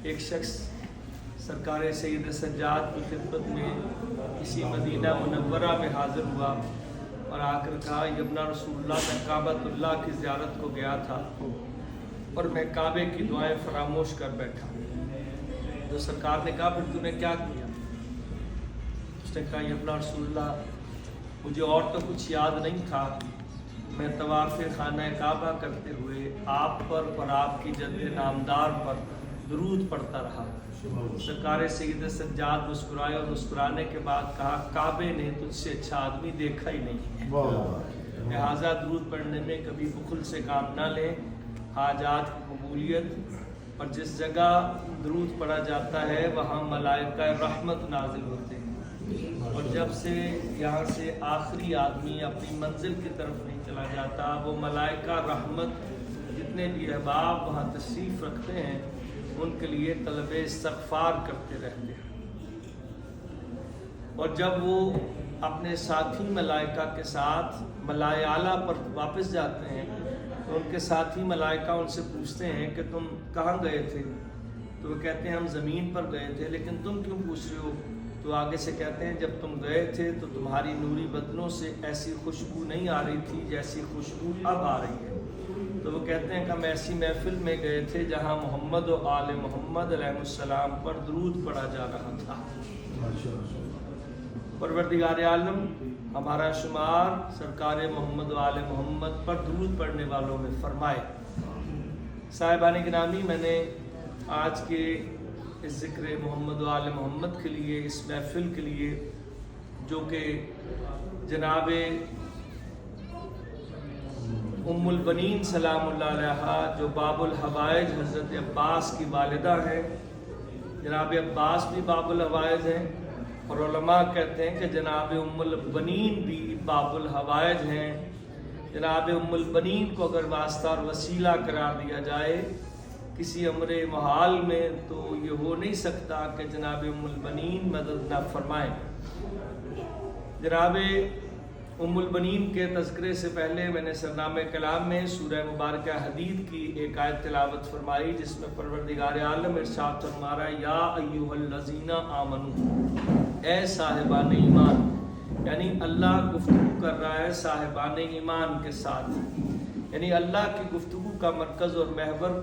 ایک شخص سرکار سید سجاد کی خدمت میں اسی مدینہ منورہ میں حاضر ہوا اور آ کر کہا یبنا رسول اللہ میں کعبۃ اللہ کی زیارت کو گیا تھا اور میں کعبے کی دعائیں فراموش کر بیٹھا۔ تو سرکار نے کہا پھر تم نے کیا کیا؟ اس نے کہا یبنا رسول اللہ مجھے اور تو کچھ یاد نہیں تھا، میں طواف خانہ کعبہ کرتے ہوئے آپ پر اور آپ کی جد نامدار پر درود پڑھتا رہا۔ سرکار سید سجاد مسکرائے اور مسکرانے کے بعد کہا کعبے نے تجھ سے اچھا آدمی دیکھا ہی نہیں ہے، لہٰذا درود پڑھنے میں کبھی بخل سے کام نہ لیں۔ حاجات کی قبولیت اور جس جگہ درود پڑھا جاتا ہے وہاں ملائکہ رحمت نازل ہوتے ہیں، اور جب سے یہاں سے آخری آدمی اپنی منزل کی طرف نہیں چلا جاتا وہ ملائکہ رحمت جتنے بھی احباب وہاں تشریف رکھتے ہیں ان کے لیے طلب استغفار کرتے رہتے ہیں۔ اور جب وہ اپنے ساتھی ملائکہ کے ساتھ ملائے اعلیٰ پر واپس جاتے ہیں تو ان کے ساتھی ملائکہ ان سے پوچھتے ہیں کہ تم کہاں گئے تھے؟ تو وہ کہتے ہیں ہم زمین پر گئے تھے، لیکن تم کیوں پوچھ رہے ہو؟ تو آگے سے کہتے ہیں جب تم گئے تھے تو تمہاری نوری بدنوں سے ایسی خوشبو نہیں آ رہی تھی جیسی خوشبو اب آ رہی ہے۔ تو وہ کہتے ہیں کہ ہم ایسی محفل میں گئے تھے جہاں محمد و آل محمد علیہ السلام پر درود پڑھا جا رہا تھا۔ پروردگار عالم ہمارا شمار سرکار محمد و آل محمد پر درود پڑھنے والوں میں فرمائے۔ صاحبان گرامی، میں نے آج کے اس ذکر محمد و آل محمد کے لیے، اس محفل کے لیے جو کہ جناب ام البنین سلام اللہ علیہا جو باب الحوائج حضرت عباس کی والدہ ہیں، جناب عباس بھی باب الحوائج ہیں، اور علماء کہتے ہیں کہ جناب ام البنین بھی باب الحوائج ہیں۔ جناب ام البنین کو اگر واسطہ اور وسیلہ قرار دیا جائے کسی امر محال میں تو یہ ہو نہیں سکتا کہ جناب ام البنین مدد نہ فرمائیں۔ جناب ام البنین کے تذکرے سے پہلے میں نے سرنامہ کلام میں سورہ مبارکہ حدید کی ایک آیت تلاوت فرمائی جس میں پروردگار عالم ارشاد فرما رہا ہے یا ایھا الذین آمنو، اے صاحبان ایمان، یعنی اللہ گفتگو کر رہا ہے صاحبان ایمان کے ساتھ، یعنی اللہ کی گفتگو کا مرکز اور محور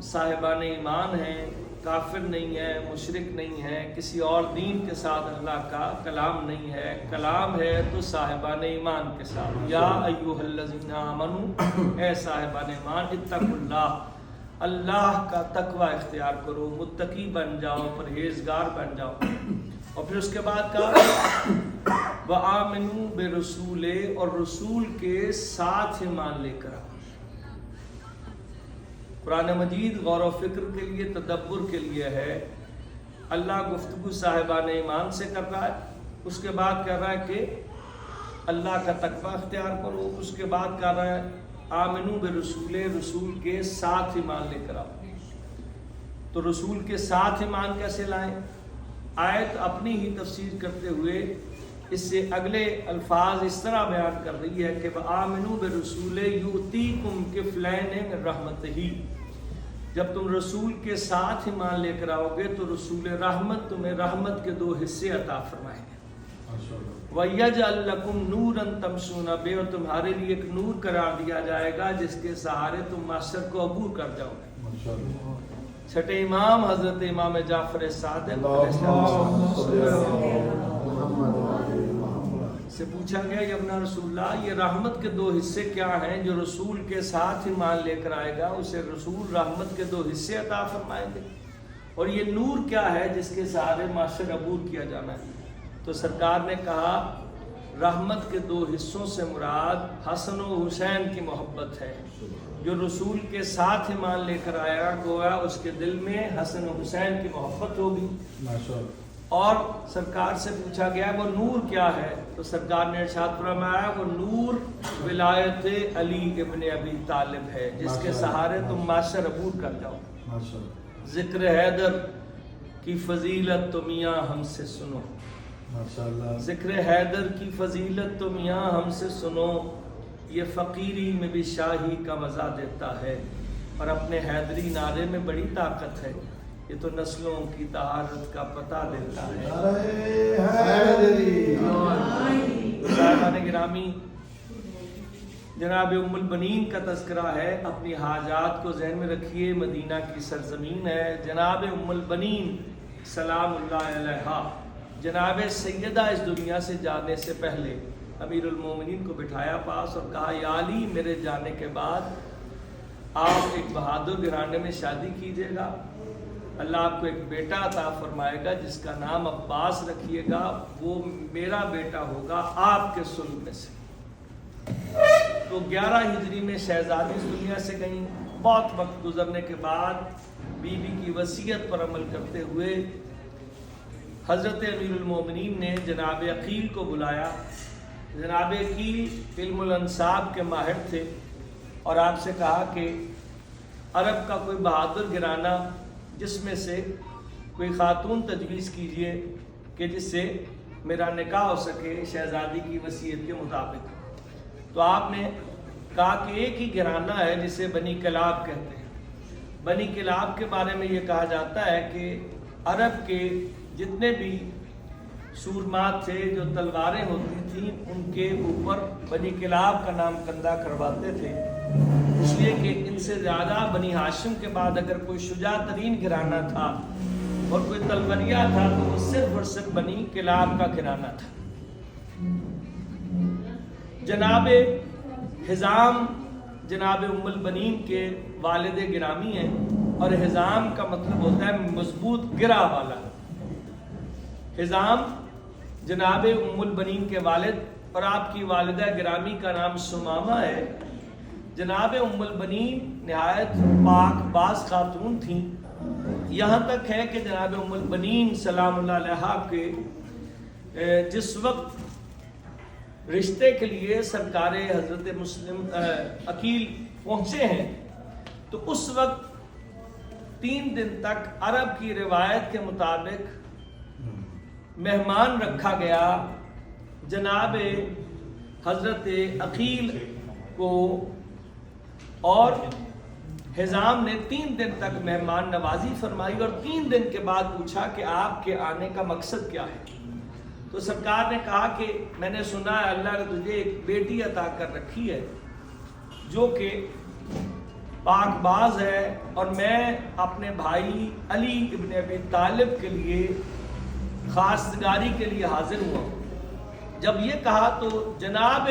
صاحبان ایمان ہیں، کافر نہیں ہے، مشرک نہیں ہے، کسی اور دین کے ساتھ اللہ کا کلام نہیں ہے، کلام ہے تو صاحبان ایمان کے ساتھ۔ یا ایھا الذین آمنو، اے صاحبان ایمان، اتقوا اللہ، اللہ کا تقوی اختیار کرو، متقی بن جاؤ، پرہیزگار بن جاؤ۔ اور پھر اس کے بعد کہا وآمنوا برسول، اور رسول کے ساتھ ایمان لے کر آؤ۔ قرآن مجید غور و فکر کے لیے، تدبر کے لیے ہے۔ اللہ گفتگو صاحبان ایمان سے کر رہا ہے، اس کے بعد کہہ رہا ہے کہ اللہ کا تقوی اختیار کرو، اس کے بعد کہہ رہا ہے آمنو برسول، رسول کے ساتھ ایمان لے کر آؤ۔ تو رسول کے ساتھ ایمان کیسے لائیں؟ آیت اپنی ہی تفسیر کرتے ہوئے اس سے اگلے الفاظ اس طرح بیان کر رہی ہے کہ وآمنوا برسول یؤتیکم کفلین من رحمتہ، جب تم رسول کے ساتھ ایمان لے کر آؤ گے تو رسول رحمت تمہیں رحمت کے 2 حصے عطا فرمائیں گے۔ وَيَجْعَلْ لَكُمْ نُورًا تَمْشُونَ بِهِ، اور تمہارے لیے ایک نور قرار دیا جائے گا جس کے سہارے تم معاشر کو عبور کر جاؤ گے۔ چھٹے امام حضرت امام جعفر صادق سے پوچھا گیا یبنا رسول اللہ، یہ رحمت کے 2 حصے کیا ہیں؟ جو رسول کے ساتھ ایمان لے کر آئے گا اسے رسول رحمت کے 2 حصے عطا فرمائیں گے، اور یہ نور کیا ہے جس کے سہارے معاشر عبور کیا جانا ہے؟ تو سرکار نے کہا رحمت کے 2 حصوں سے مراد حسن و حسین کی محبت ہے۔ جو رسول کے ساتھ ایمان لے کر آیا گویا اس کے دل میں حسن و حسین کی محبت ہوگی۔ اور سرکار سے پوچھا گیا وہ نور کیا ہے؟ تو سرکار نے ارشاد فرمایا وہ نور ولایت علی ابن ابی طالب ہے جس کے سہارے تم معاشر عبور کر جاؤ۔ ذکر حیدر کی فضیلت تو میاں ہم سے سنو، ذکر حیدر کی فضیلت تو میاں ہم سے سنو، یہ فقیری میں بھی شاہی کا مزہ دیتا ہے، اور اپنے حیدری نعرے میں بڑی طاقت ہے۔ یہ تو نسلوں کی طہارت کا پتہ دیتا ہے۔ صاحبان گرامی، جناب ام البنین کا تذکرہ ہے، اپنی حاجات کو ذہن میں رکھیے، مدینہ کی سرزمین ہے۔ جناب ام البنین سلام اللہ علیہا، جناب سیدہ اس دنیا سے جانے سے پہلے امیر المومنین کو بٹھایا پاس اور کہا یا علی، میرے جانے کے بعد آپ ایک بہادر گھرانے میں شادی کیجیے گا، اللہ آپ کو ایک بیٹا عطا فرمائے گا جس کا نام عباس رکھیے گا، وہ میرا بیٹا ہوگا آپ کے سلب میں سے۔ تو 11 ہجری میں شہزادی اس دنیا سے گئیں۔ بہت وقت گزرنے کے بعد بی بی کی وصیت پر عمل کرتے ہوئے حضرت امیر المومنین نے جناب عقیل کو بلایا۔ جناب عقیل علم الانساب کے ماہر تھے اور آپ سے کہا کہ عرب کا کوئی بہادر گھرانہ جس میں سے کوئی خاتون تجویز کیجئے کہ جس سے میرا نکاح ہو سکے شہزادی کی وصیت کے مطابق۔ تو آپ نے کہا کہ ایک ہی گھرانہ ہے جسے بنی کلاب کہتے ہیں۔ بنی کلاب کے بارے میں یہ کہا جاتا ہے کہ عرب کے جتنے بھی سورمات تھے جو تلواریں ہوتی تھیں ان کے اوپر بنی کلاب کا نام کندہ کرواتے تھے، اس لیے کہ ان سے زیادہ بنی ہاشم کے بعد اگر کوئی شجاع ترین گھرانہ تھا اور کوئی تلوریہ تھا تو وہ صرف اور صرف بنی کلاب کا گھرانہ تھا۔ جناب حزام جناب ام البنین کے والد گرامی ہیں، اور حزام کا مطلب ہوتا ہے مضبوط گرہ والا۔ حزام جناب ام البنین کے والد اور آپ کی والدہ گرامی کا نام سمامہ ہے۔ جناب ام البنین نہایت پاک باز خاتون تھیں، یہاں تک ہے کہ جناب ام البنین سلام اللہ علیہا کے جس وقت رشتے کے لیے سرکار حضرت مسلم عقیل پہنچے ہیں تو اس وقت 3 دن تک عرب کی روایت کے مطابق مہمان رکھا گیا جناب حضرت عقیل کو، اور حزام نے 3 دن تک مہمان نوازی فرمائی اور 3 دن کے بعد پوچھا کہ آپ کے آنے کا مقصد کیا ہے؟ تو سرکار نے کہا کہ میں نے سنا ہے اللہ نے تجھے ایک بیٹی عطا کر رکھی ہے جو کہ پاک باز ہے، اور میں اپنے بھائی علی ابن ابی طالب کے لیے خواستگاری کے لیے حاضر ہوا۔ جب یہ کہا تو جناب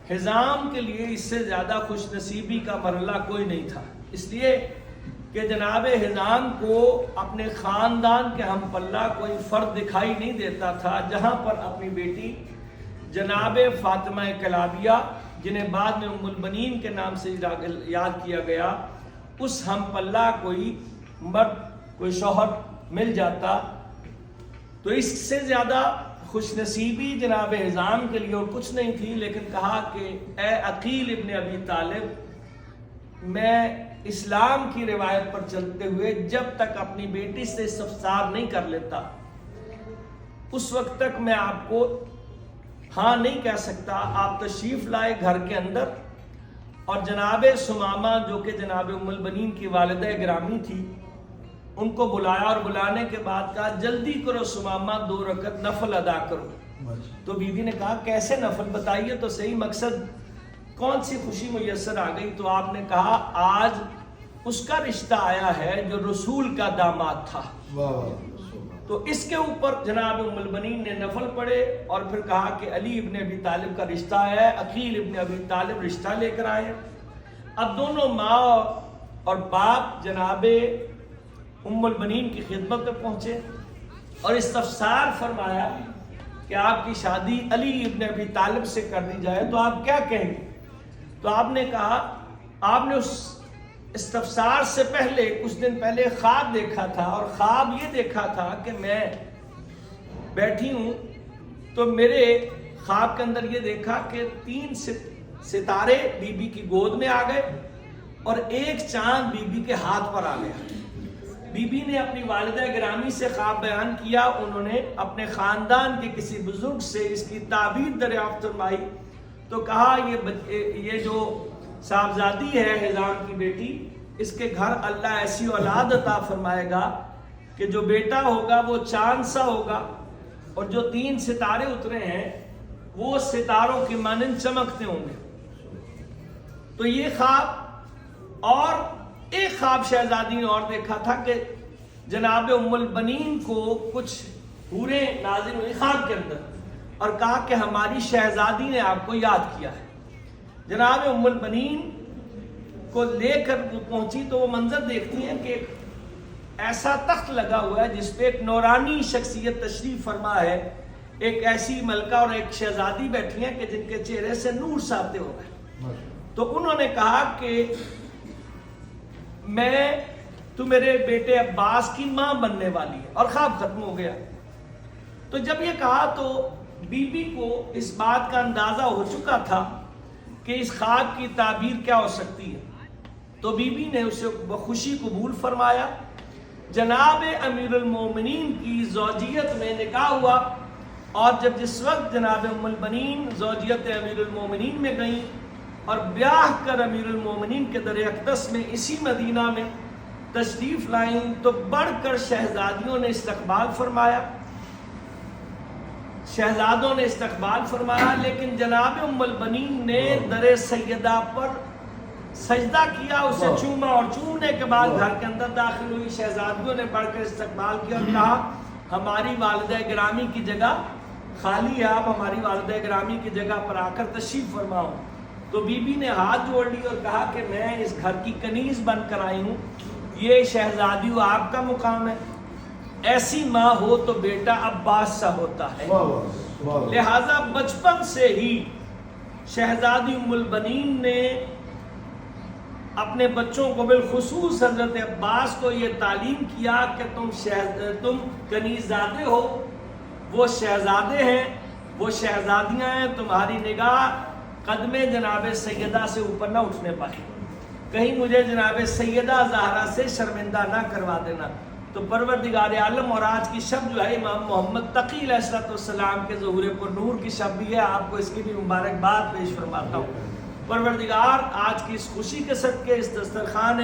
حزام کے لیے اس سے زیادہ خوش نصیبی کا مرحلہ کوئی نہیں تھا، اس لیے کہ جناب حزام کو اپنے خاندان کے ہم پلہ کوئی فرد دکھائی نہیں دیتا تھا جہاں پر اپنی بیٹی جناب فاطمہ کلابیہ، جنہیں بعد میں ام البنین کے نام سے یاد کیا گیا، اس ہم پلہ کوئی مرد کوئی شوہر مل جاتا تو اس سے زیادہ خوش نصیبی جناب حزام کے لیے اور کچھ نہیں تھی۔ لیکن کہا کہ اے عقیل ابن ابی طالب، میں اسلام کی روایت پر چلتے ہوئے جب تک اپنی بیٹی سے استفسار نہیں کر لیتا اس وقت تک میں آپ کو ہاں نہیں کہہ سکتا۔ آپ تشریف لائے گھر کے اندر، اور جناب سمامہ جو کہ جناب ام البنین کی والدہ گرامی تھی ان کو بلایا، اور بلانے کے بعد کہا جلدی کرو سمامہ 2 رکعت نفل ادا کرو۔ تو بی بی نے کہا کیسے نفل، بتائیے تو صحیح مقصد، کون سی خوشی میسر آ گئی؟ تو آپ نے کہا آج اس کا رشتہ آیا ہے جو رسول کا داماد تھا۔ تو اس کے اوپر جناب ام البنین نے نفل پڑھے اور پھر کہا کہ علی ابن ابی طالب کا رشتہ ہے، عقیل ابن ابی طالب رشتہ لے کر آئے۔ اب دونوں ماں اور باپ جناب ام البنین کی خدمت میں پہنچے اور استفسار فرمایا کہ آپ کی شادی علی ابن ابی طالب سے کر دی جائے تو آپ کیا کہیں گے؟ تو آپ نے کہا، آپ نے اس استفسار سے پہلے کچھ دن پہلے خواب دیکھا تھا، اور خواب یہ دیکھا تھا کہ میں بیٹھی ہوں تو میرے خواب کے اندر یہ دیکھا کہ 3 ستارے بی بی کی گود میں آ گئے اور ایک چاند بی بی کے ہاتھ پر آ گیا۔ بی بی نے اپنی والدہ گرامی سے خواب بیان کیا، انہوں نے اپنے خاندان کے کسی بزرگ سے اس کی تعبیر دریافت فرمائی تو کہا یہ جو صاحبزادی ہے حزام کی بیٹی، اس کے گھر اللہ ایسی اولاد عطا فرمائے گا کہ جو بیٹا ہوگا وہ چاند سا ہوگا، اور جو 3 ستارے اترے ہیں وہ ستاروں کی مانند چمکتے ہوں گے۔ تو یہ خواب، اور ایک خواب شہزادی نے اور دیکھا تھا کہ جناب ام البنین کو کچھ حوریں نازل ہوئی خواب کے اندر اور کہا کہ ہماری شہزادی نے آپ کو یاد کیا ہے۔ جناب ام البنین کو لے کر وہ پہنچی تو وہ منظر دیکھتی ہیں کہ ایسا تخت لگا ہوا ہے جس پہ ایک نورانی شخصیت تشریف فرما ہے، ایک ایسی ملکہ اور ایک شہزادی بیٹھی ہیں کہ جن کے چہرے سے نور ساطع ہو گئے۔ تو انہوں نے کہا کہ تو میرے بیٹے عباس کی ماں بننے والی ہے، اور خواب ختم ہو گیا۔ تو جب یہ کہا تو بی بی کو اس بات کا اندازہ ہو چکا تھا کہ اس خواب کی تعبیر کیا ہو سکتی ہے، تو بی بی نے اسے بخوشی قبول فرمایا۔ جناب امیر المومنین کی زوجیت میں نکاح ہوا، اور جس وقت جناب ام البنین زوجیت امیر المومنین میں گئیں اور بیاہ کر امیر المومنین کے در اقدس میں اسی مدینہ میں تشریف لائیں تو بڑھ کر شہزادیوں نے استقبال فرمایا، شہزادوں نے استقبال فرمایا، لیکن جناب ام البنین نے در سیدہ پر سجدہ کیا، اسے چوما، اور چومنے کے بعد گھر کے اندر داخل ہوئی۔ شہزادیوں نے بڑھ کر استقبال کیا اور کہا ہماری والدہ گرامی کی جگہ خالی ہے، آپ ہماری والدہ گرامی کی جگہ پر آ کر تشریف فرماؤ۔ تو بی بی نے ہاتھ جوڑ لی اور کہا کہ میں اس گھر کی کنیز بن کر آئی ہوں، یہ شہزادیوں آپ کا مقام ہے، ایسی ماں ہو تو بیٹا عباس سا ہوتا ہے۔ لہذا بچپن سے ہی شہزادی ام البنین نے اپنے بچوں کو بالخصوص حضرت عباس کو یہ تعلیم کیا کہ تم کنیز زادے ہو، وہ شہزادے ہیں، وہ شہزادیاں ہیں، تمہاری نگاہ قدم جناب سیدہ سے اوپر نہ اٹھنے پائے، کہیں مجھے جناب سیدہ زہرا سے شرمندہ نہ کروا دینا۔ تو پروردگار عالم، اور آج کی شب جو ہے امام محمد تقی علیہ السلام کے ظہور پر نور کی شب بھی ہے، آپ کو اس کی بھی مبارکباد پیش فرماتا ہوں۔ پروردگار آج کی اس خوشی کے صدقے، اس دسترخوان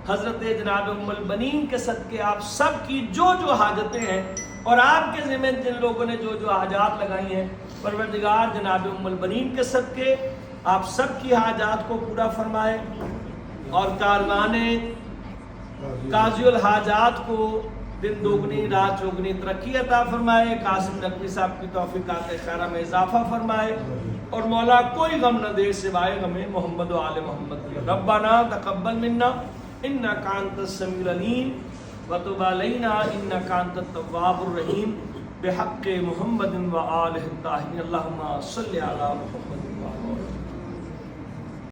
حضرت جناب ام البنین کے صدقے آپ سب کی جو حاجتیں ہیں اور آپ کے ذمہ جن لوگوں نے جو حاجات لگائی ہیں، پروردگار جناب ام البنین کے صدقے آپ سب کی حاجات کو پورا فرمائے، اور کاروان قاضی الحاجات کو دن دوگنی رات چوگنی ترقی عطا فرمائے، قاسم نقوی صاحب کی توفیقات خیرہ میں اضافہ فرمائے، اور مولا کوئی غم نہ دے سوائے غم محمد و آل محمد۔ ربنا تقبل منا انک انت السمیع العلیم وتب علینا انک انت التواب الرحیم بحق محمد و آلہ الطاہرین۔ اللہم صلی علی محمد و آلہ